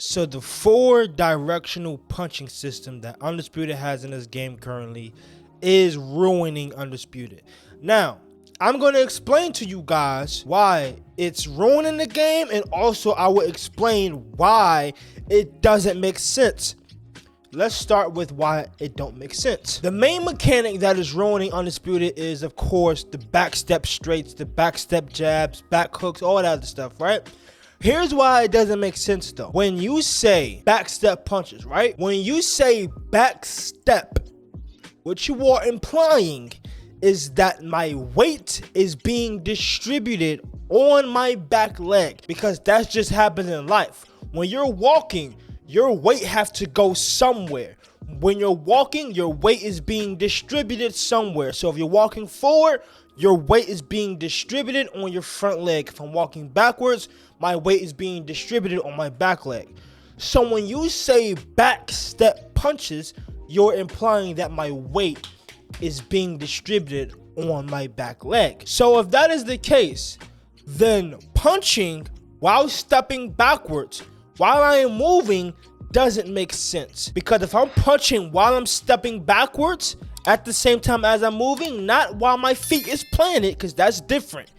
So the 4-directional punching system that Undisputed has in this game currently is ruining Undisputed. Now, I'm going to explain to you guys why it's ruining the game, and also I will explain why it doesn't make sense. Let's start with why it don't make sense. The main mechanic that is ruining Undisputed is, of course, the backstep straights, the backstep jabs, back hooks, all that other stuff, right? Here's why it doesn't make sense though. When you say backstep punches, right? When you say backstep, what you are implying is that my weight is being distributed on my back leg, because that's just happens in life. When you're walking, your weight have to go somewhere. When you're walking, your weight is being distributed somewhere. So if you're walking forward, your weight is being distributed on your front leg. If I'm walking backwards, my weight is being distributed on my back leg. So when you say back step punches, you're implying that my weight is being distributed on my back leg. So if that is the case, then punching while stepping backwards, while I am moving, doesn't make sense. Because if I'm punching while I'm stepping backwards at the same time as I'm moving, not while my feet is planted, because that's different.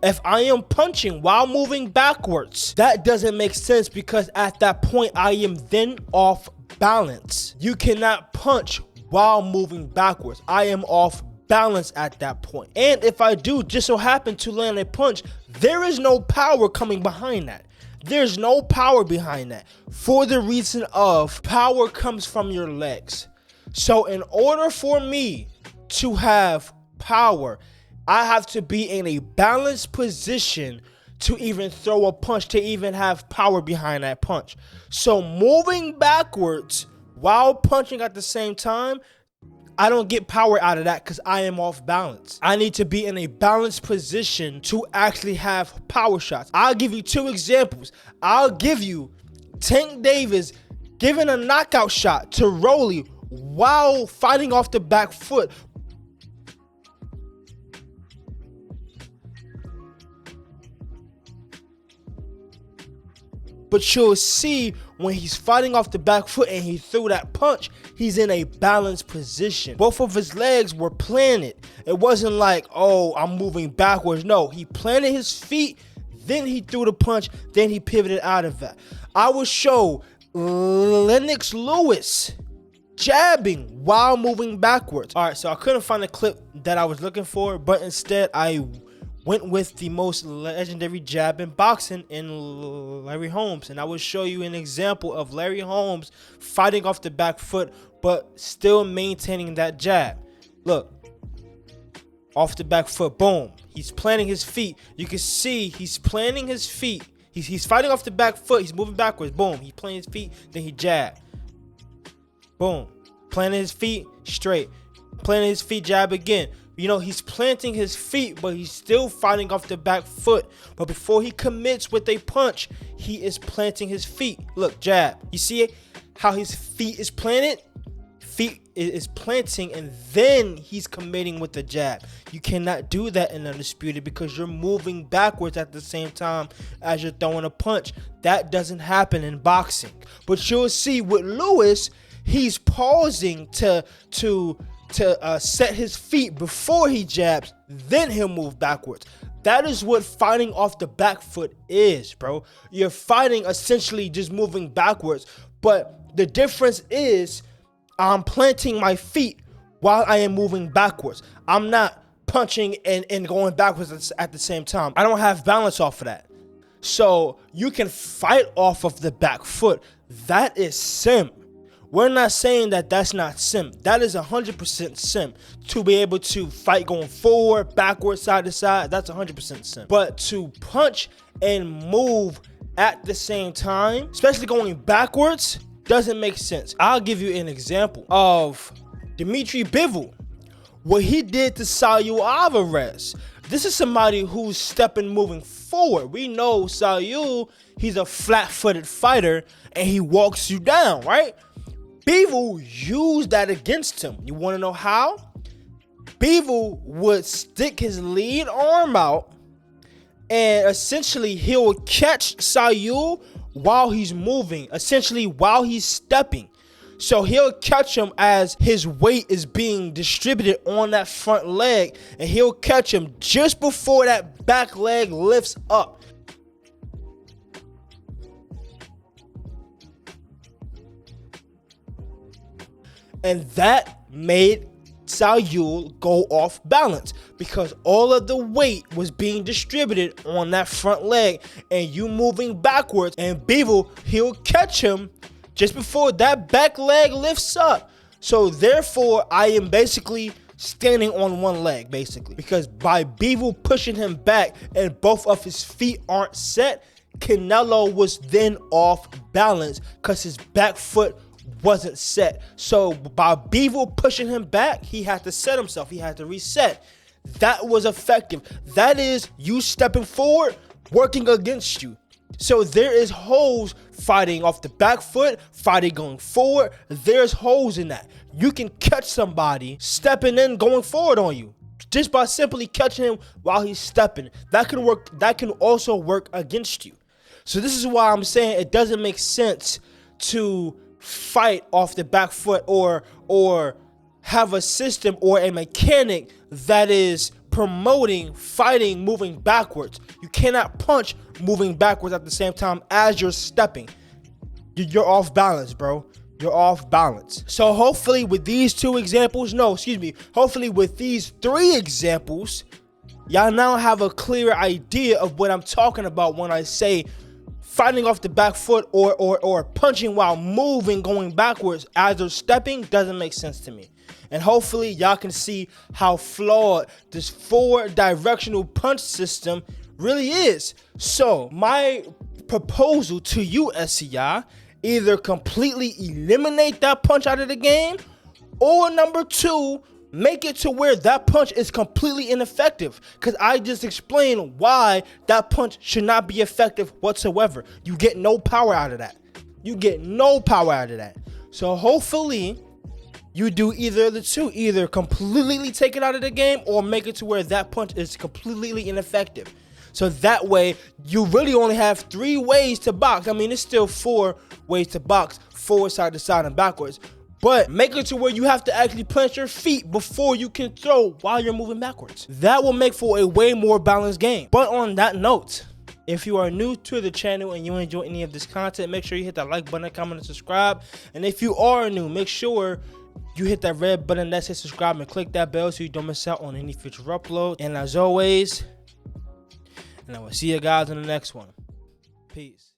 If I am punching while moving backwards, that doesn't make sense, because at that point I am then off balance. You cannot punch while moving backwards. I am off balance at that point. And if I do just so happen to land a punch, there is no power coming behind that. There's no power behind that, for the reason of power comes from your legs. So in order for me to have power, I have to be in a balanced position to even throw a punch, to even have power behind that punch. So moving backwards while punching at the same time, I don't get power out of that because I am off balance. I need to be in a balanced position to actually have power shots. I'll give you 2 examples. I'll give you Tank Davis giving a knockout shot to Rolly while fighting off the back foot. But you'll see when he's fighting off the back foot and he threw that punch, he's in a balanced position. Both of his legs were planted. It wasn't like, oh, I'm moving backwards. No, he planted his feet, then he threw the punch, then he pivoted out of that. I will show Lennox Lewis jabbing while moving backwards. All right, so I couldn't find the clip that I was looking for, but instead I went with the most legendary jab in boxing in Larry Holmes. And I will show you an example of Larry Holmes fighting off the back foot, but still maintaining that jab. Look, off the back foot, boom. He's planting his feet. You can see he's planting his feet. He's fighting off the back foot. He's moving backwards, boom. He planting his feet, then he jab. Boom. Planting his feet, straight. Planting his feet, jab again. You know, he's planting his feet, but he's still fighting off the back foot. But before he commits with a punch, he is planting his feet. Look, jab. You see it? How his feet is planted? Feet is planting, and then he's committing with the jab. You cannot do that in Undisputed because you're moving backwards at the same time as you're throwing a punch. That doesn't happen in boxing. But you'll see with Lewis, he's pausing to set his feet before he jabs, then he'll move backwards. That is what fighting off the back foot is, bro. You're fighting essentially just moving backwards, but the difference is I'm planting my feet while I am moving backwards. I'm not punching and going backwards at the same time. I don't have balance off of that. So you can fight off of the back foot. That is sim. We're not saying that that's not sim. That is 100% sim. To be able to fight going forward, backwards, side to side, that's 100% sim. But to punch and move at the same time, especially going backwards, doesn't make sense. I'll give you an example of Dimitri Bivol, what he did to Saul Alvarez. This is somebody who's stepping, moving forward. We know Saul, he's a flat-footed fighter, and he walks you down, right? Bivol used that against him. You want to know how? Bivol would stick his lead arm out, and essentially he would catch Saul while he's moving, essentially while he's stepping. So he'll catch him as his weight is being distributed on that front leg, and he'll catch him just before that back leg lifts up. And that made Saul go off balance because all of the weight was being distributed on that front leg, and you moving backwards, and Bivol, he'll catch him just before that back leg lifts up. So therefore, I am basically standing on one leg, basically, because by Bivol pushing him back and both of his feet aren't set, Canelo was then off balance because his back foot wasn't set. So by Bivol pushing him back, he had to set himself. He had to reset. That was effective. That is you stepping forward, working against you. So there is holes fighting off the back foot, fighting going forward. There's holes in that. You can catch somebody stepping in, going forward on you, just by simply catching him while he's stepping. That can work. That can also work against you. So this is why I'm saying it doesn't make sense to fight off the back foot or have a system or a mechanic that is promoting fighting moving backwards. You cannot punch moving backwards at the same time as you're stepping. You're off balance, bro. You're off balance. So hopefully with these hopefully with these 3 examples, y'all now have a clear idea of what I'm talking about when I say fighting off the back foot or punching while moving, going backwards as they're stepping doesn't make sense to me. And hopefully y'all can see how flawed this 4 directional punch system really is. So my proposal to you, SCI, either completely eliminate that punch out of the game, or number 2, make it to where that punch is completely ineffective, because I just explained why that punch should not be effective whatsoever. You get no power out of that. You get no power out of that. So hopefully you do either of the 2, either completely take it out of the game or make it to where that punch is completely ineffective. So that way you really only have 3 ways to box. I mean, it's still 4 ways to box, forward, side to side, and backwards. But make it to where you have to actually plant your feet before you can throw while you're moving backwards. That will make for a way more balanced game. But on that note, if you are new to the channel and you enjoy any of this content, make sure you hit that like button, comment, and subscribe. And if you are new, make sure you hit that red button that says subscribe and click that bell so you don't miss out on any future uploads. And as always, and I will see you guys in the next one. Peace.